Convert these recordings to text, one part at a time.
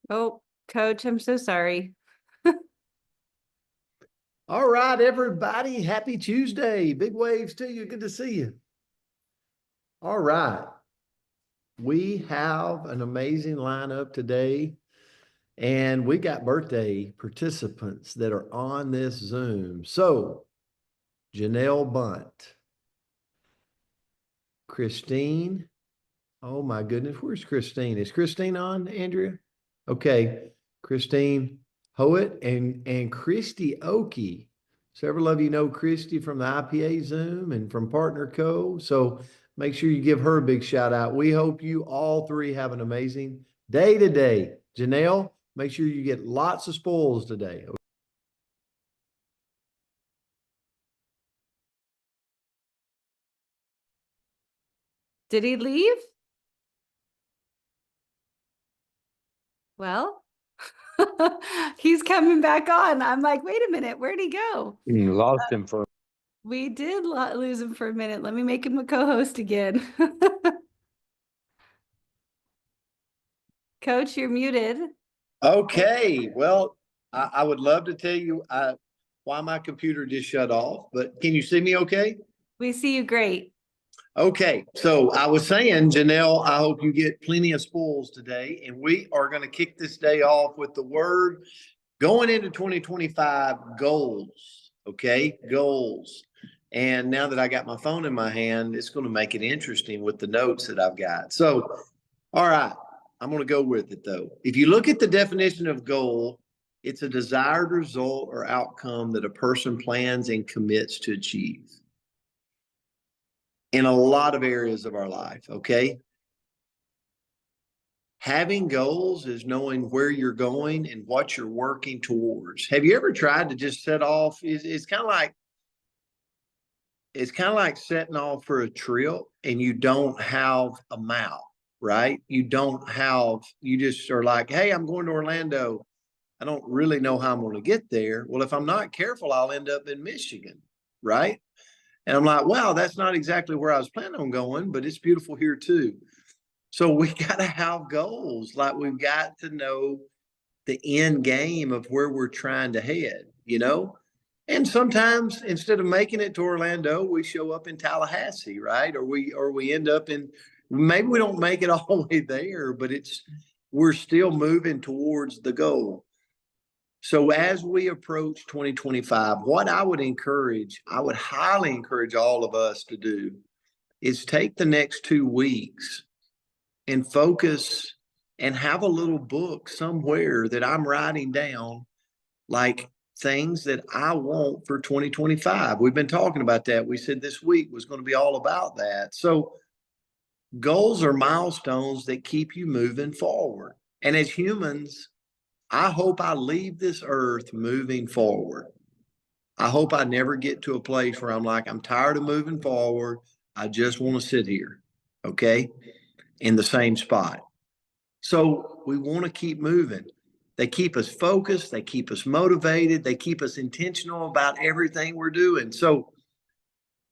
Oh, Coach, I'm so sorry. All right, everybody. Happy Tuesday. Big waves to you. Good to see you. All right. We have an amazing lineup today, and we got birthday participants that are on this Zoom. So, Janelle Bunt, Christine. Oh my goodness, where's Christine? Is Christine on, Andrea? Okay, Christine Howitt and Christy Oakey. Several of you know Christy from the IPA Zoom and from Partner Co. So make sure you give her a big shout out. We hope you all three have an amazing day today. Janelle, make sure you get lots of spoils today. Did he leave? Well, he's coming back on. I'm like, wait a minute, where'd he go? You lost him for. We did lose him for a minute. Let me make him a co-host again. Coach, you're muted. Okay, well, I would love to tell you why my computer just shut off, but can you see me okay? We see you great. Okay, so I was saying, Janelle, I hope you get plenty of spoils today, and we are going to kick this day off with the word going into 2025 goals. Okay, goals. And now that I got my phone in my hand, it's going to make it interesting with the notes that I've got. So, all right, I'm going to go with it though. If you look at the definition of goal, it's a desired result or outcome that a person plans and commits to achieve in a lot of areas of our life. Okay. Having goals is knowing where you're going and what you're working towards. Have you ever tried to just set off? It's kind of like setting off for a trip and you don't have a map, right? You just are like, hey, I'm going to Orlando. I don't really know how I'm going to get there. Well, if I'm not careful, I'll end up in Michigan, right? And I'm like, wow, that's not exactly where I was planning on going, but it's beautiful here too. So we got to have goals. Like we've got to know the end game of where we're trying to head, you know? And sometimes instead of making it to Orlando, we show up in Tallahassee, right? Or we end up in, maybe we don't make it all the way there, but we're still moving towards the goal. So as we approach 2025, what I would highly encourage all of us to do is take the next 2 weeks and focus and have a little book somewhere that I'm writing down like things that I want for 2025. We've been talking about that. We said this week was going to be all about that. So goals are milestones that keep you moving forward. And as humans, I hope I leave this earth moving forward. I hope I never get to a place where I'm like, I'm tired of moving forward. I just want to sit here, okay, in the same spot. So we want to keep moving. They keep us focused. They keep us motivated. They keep us intentional about everything we're doing. So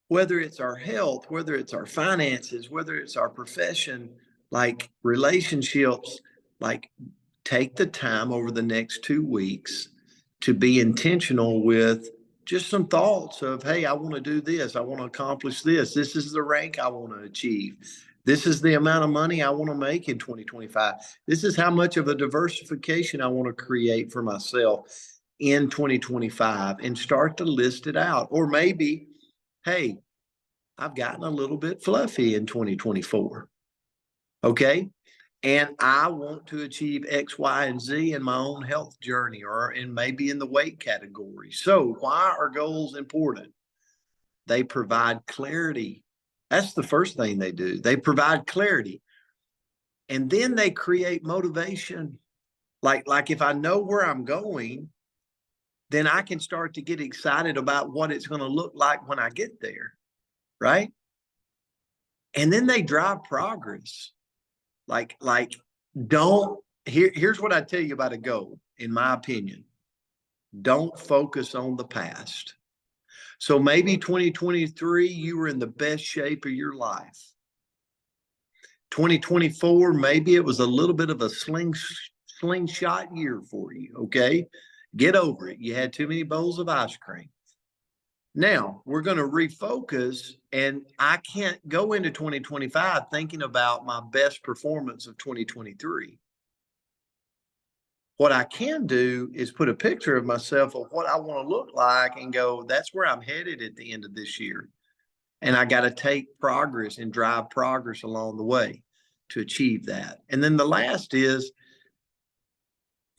whether it's our health, whether it's our finances, whether it's our profession, like relationships, like take the time over the next 2 weeks to be intentional with just some thoughts of, hey, I want to do this. I want to accomplish this. This is the rank I want to achieve. This is the amount of money I want to make in 2025. This is how much of a diversification I want to create for myself in 2025 and start to list it out. Or maybe, hey, I've gotten a little bit fluffy in 2024. Okay. And I want to achieve X, Y, and Z in my own health journey or in maybe in the weight category. So why are goals important? They provide clarity. That's the first thing they do. They provide clarity. And then they create motivation. Like if I know where I'm going, then I can start to get excited about what it's going to look like when I get there. Right. And then they drive progress. Like here's what I tell you about a goal, in my opinion. Don't focus on the past. So maybe 2023, you were in the best shape of your life. 2024, maybe it was a little bit of a slingshot year for you. Okay. Get over it. You had too many bowls of ice cream. Now we're going to refocus, and I can't go into 2025 thinking about my best performance of 2023. What I can do is put a picture of myself of what I want to look like and go, that's where I'm headed at the end of this year. And I got to take progress and drive progress along the way to achieve that. And then the last is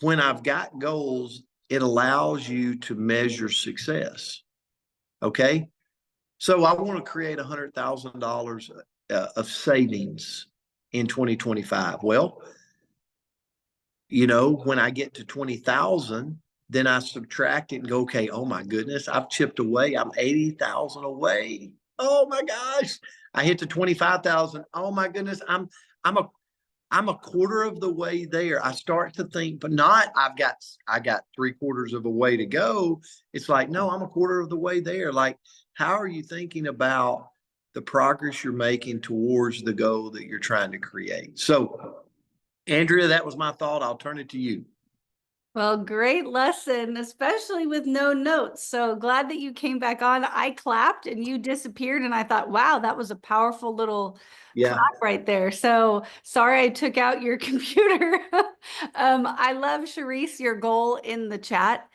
when I've got goals, it allows you to measure success. Okay. So I want to create $100,000 of savings in 2025. Well, when I get to 20,000, then I subtract it and go, okay, oh my goodness, I've chipped away. I'm 80,000 away. Oh my gosh. I hit to 25,000. Oh my goodness. I'm a quarter of the way there. I start to think, but not I got 3/4 of a way to go. It's like, no, I'm a quarter of the way there. Like, how are you thinking about the progress you're making towards the goal that you're trying to create? So, Andrea, that was my thought. I'll turn it to you. Well, great lesson, especially with no notes. So glad that you came back on. I clapped and you disappeared, and I thought, wow, that was a powerful little Yeah. clap right there. So sorry I took out your computer. I love Sharice, your goal in the chat.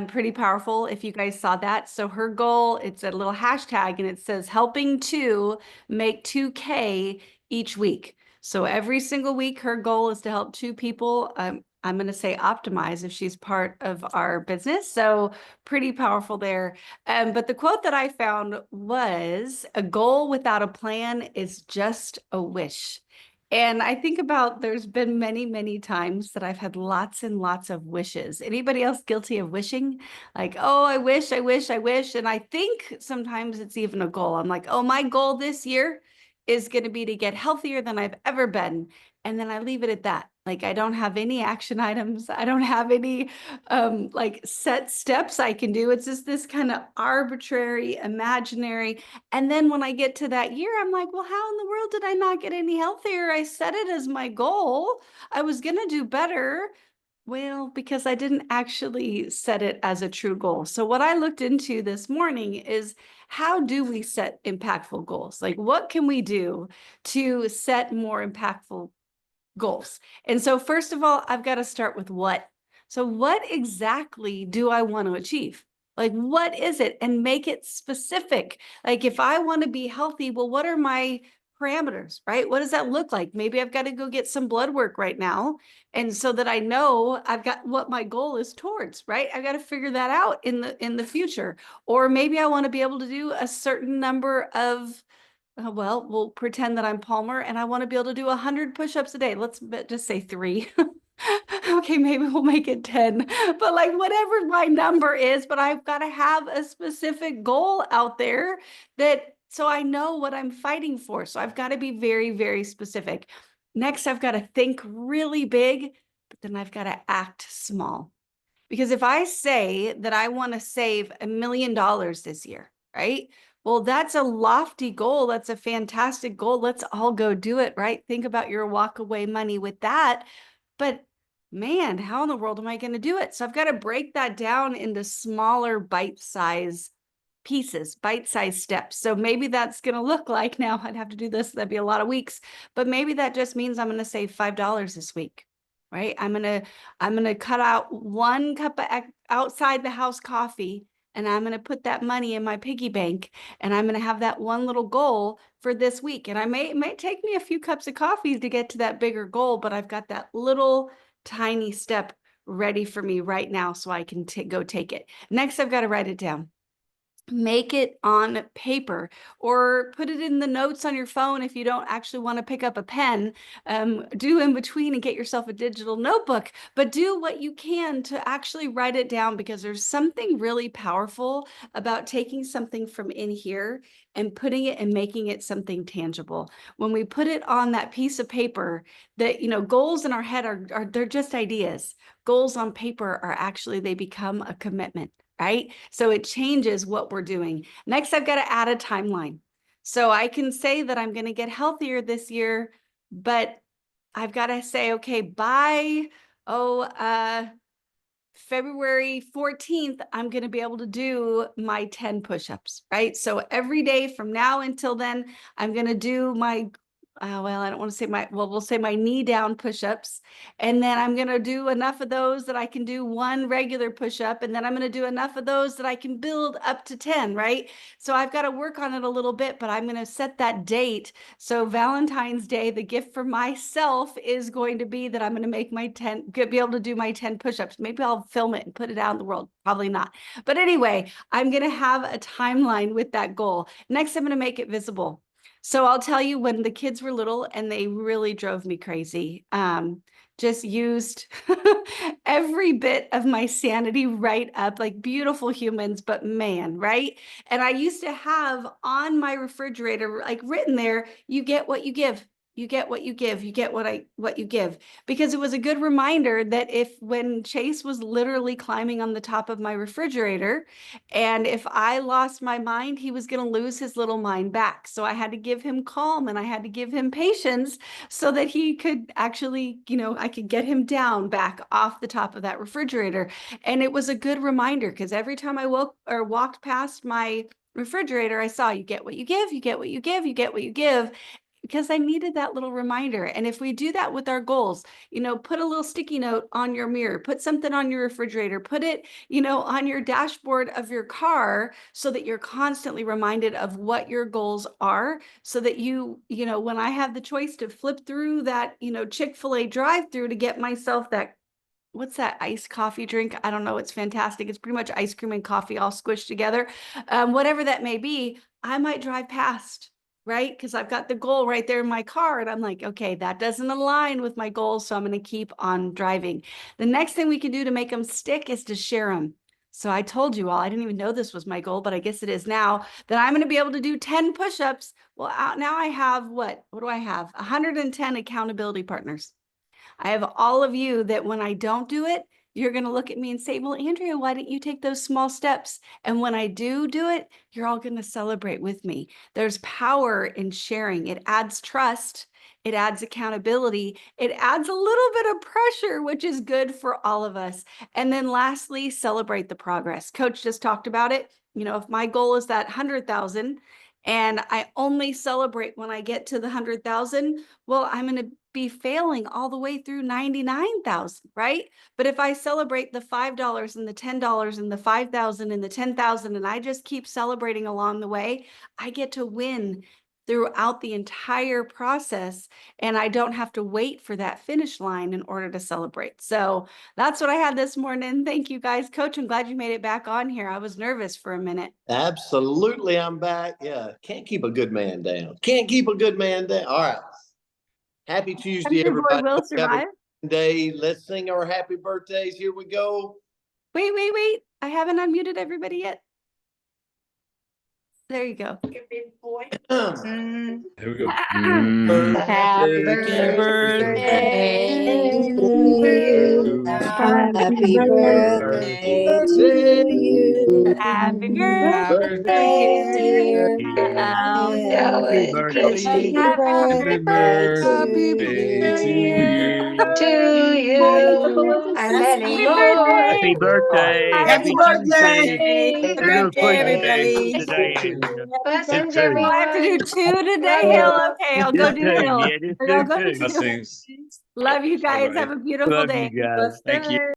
Pretty powerful if you guys saw that. So her goal, it's a little hashtag and it says helping to make 2K each week. So every single week, her goal is to help 2 people. I'm going to say optimize if she's part of our business. So pretty powerful there. But the quote that I found was, a goal without a plan is just a wish. And I think about, there's been many, many times that I've had lots and lots of wishes. Anybody else guilty of wishing? Like, oh, I wish, I wish, I wish. And I think sometimes it's even a goal. I'm like, oh, my goal this year is going to be to get healthier than I've ever been. And then I leave it at that. Like, I don't have any action items. I don't have any like set steps I can do. It's just this kind of arbitrary, imaginary. And then when I get to that year, I'm like, well, how in the world did I not get any healthier? I set it as my goal. I was going to do better. Well, because I didn't actually set it as a true goal. So what I looked into this morning is, how do we set impactful goals? Like, what can we do to set more impactful goals? And so first of all, I've got to start with what. So what exactly do I want to achieve? Like, what is it? And make it specific. Like, if I want to be healthy, well, what are my parameters, right? What does that look like? Maybe I've got to go get some blood work right now. And so that I know I've got what my goal is towards, right? I've got to figure that out in the future. Or maybe I want to be able to do a certain number of well, we'll pretend that I'm Palmer and I want to be able to do 100 push-ups a day. Let's just say 3. Okay, maybe we'll make it 10, but like whatever my number is, but I've got to have a specific goal out there so I know what I'm fighting for. So I've got to be very, very specific. Next, I've got to think really big, but then I've got to act small. Because if I say that I want to save $1 million this year, right? Well, that's a lofty goal. That's a fantastic goal. Let's all go do it, right? Think about your walk away money with that. But man, how in the world am I going to do it? So I've got to break that down into smaller bite-size pieces, bite-sized steps. So maybe that's going to look like, now I'd have to do this. That'd be a lot of weeks, but maybe that just means I'm going to save $5 this week, right? I'm going to cut out 1 cup of outside the house coffee, and I'm going to put that money in my piggy bank, and I'm going to have that one little goal for this week. And it may take me a few cups of coffee to get to that bigger goal, but I've got that little tiny step ready for me right now so I can go take it. Next, I've got to write it down. Make it on paper or put it in the notes on your phone if you don't actually want to pick up a pen. Do in between and get yourself a digital notebook, but do what you can to actually write it down, because there's something really powerful about taking something from in here and putting it and making it something tangible. When we put it on that piece of paper, that, goals in our head they're just ideas. Goals on paper are actually, they become a commitment. Right? So it changes what we're doing. Next, I've got to add a timeline. So I can say that I'm going to get healthier this year, but I've got to say, okay, by February 14th, I'm going to be able to do my 10 push-ups, right? So every day from now until then, I'm going to do my, well, I don't want to say we'll say my knee down push-ups. And then I'm going to do enough of those that I can do one regular push-up. And then I'm going to do enough of those that I can build up to 10, right? So I've got to work on it a little bit, but I'm going to set that date. So Valentine's Day, the gift for myself is going to be that I'm going to make my 10, be able to do my 10 push-ups. Maybe I'll film it and put it out in the world. Probably not. But anyway, I'm going to have a timeline with that goal. Next, I'm going to make it visible. So I'll tell you, when the kids were little and they really drove me crazy, just used every bit of my sanity right up, like beautiful humans, but man, right? And I used to have on my refrigerator, like written there, you get what you give. You get what you give. You get what you give. Because it was a good reminder that when Chase was literally climbing on the top of my refrigerator, and if I lost my mind, he was going to lose his little mind back. So I had to give him calm and I had to give him patience so that he could actually, I could get him down back off the top of that refrigerator. And it was a good reminder, because every time I walked past my refrigerator, I saw, you get what you give, you get what you give, you get what you give, because I needed that little reminder. And if we do that with our goals, put a little sticky note on your mirror, put something on your refrigerator, put it, on your dashboard of your car, so that you're constantly reminded of what your goals are, so that when I have the choice to flip through that, Chick-fil-A drive-through to get myself that, what's that iced coffee drink? I don't know. It's fantastic. It's pretty much ice cream and coffee all squished together. Whatever that may be, I might drive past, right? Because I've got the goal right there in my car. And I'm like, okay, that doesn't align with my goals. So I'm going to keep on driving. The next thing we can do to make them stick is to share them. So I told you all, I didn't even know this was my goal, but I guess it is now, that I'm going to be able to do 10 push-ups. Well, now I have what do I have? 110 accountability partners. I have all of you that when I don't do it, you're going to look at me and say, well, Andrea, why didn't you take those small steps? And when I do it, you're all going to celebrate with me. There's power in sharing. It adds trust. It adds accountability. It adds a little bit of pressure, which is good for all of us. And then lastly, celebrate the progress. Coach just talked about it. If my goal is that 100,000 and I only celebrate when I get to the 100,000, well, I'm going to be failing all the way through 99,000, right? But if I celebrate the $5 and the $10 and the 5,000 and the 10,000, and I just keep celebrating along the way, I get to win throughout the entire process, and I don't have to wait for that finish line in order to celebrate. So that's what I had this morning. Thank you guys. Coach, I'm glad you made it back on here. I was nervous for a minute. Absolutely. I'm back. Yeah. Can't keep a good man down. Can't keep a good man down. All right. Happy Tuesday, Country boy everybody. will survive. Day. Let's sing our happy birthdays. Here we go. Wait. I haven't unmuted everybody yet. There you go. Here we go. Happy birthday to you. Happy birthday to you. Happy birthday, birthday, dear Happy Happy Happy birthday to to you, and many more. Happy birthday. Happy birthday. birthday, We're doing quick everybody. today. And blessings, two. Oh, I have to do everyone. 2 today, Hill. Okay, I'll go Just do two. Hill. Yeah, just I'll go do do two. Hill. Love you guys. Bye-bye. Have a beautiful Love day. you guys. Thank you.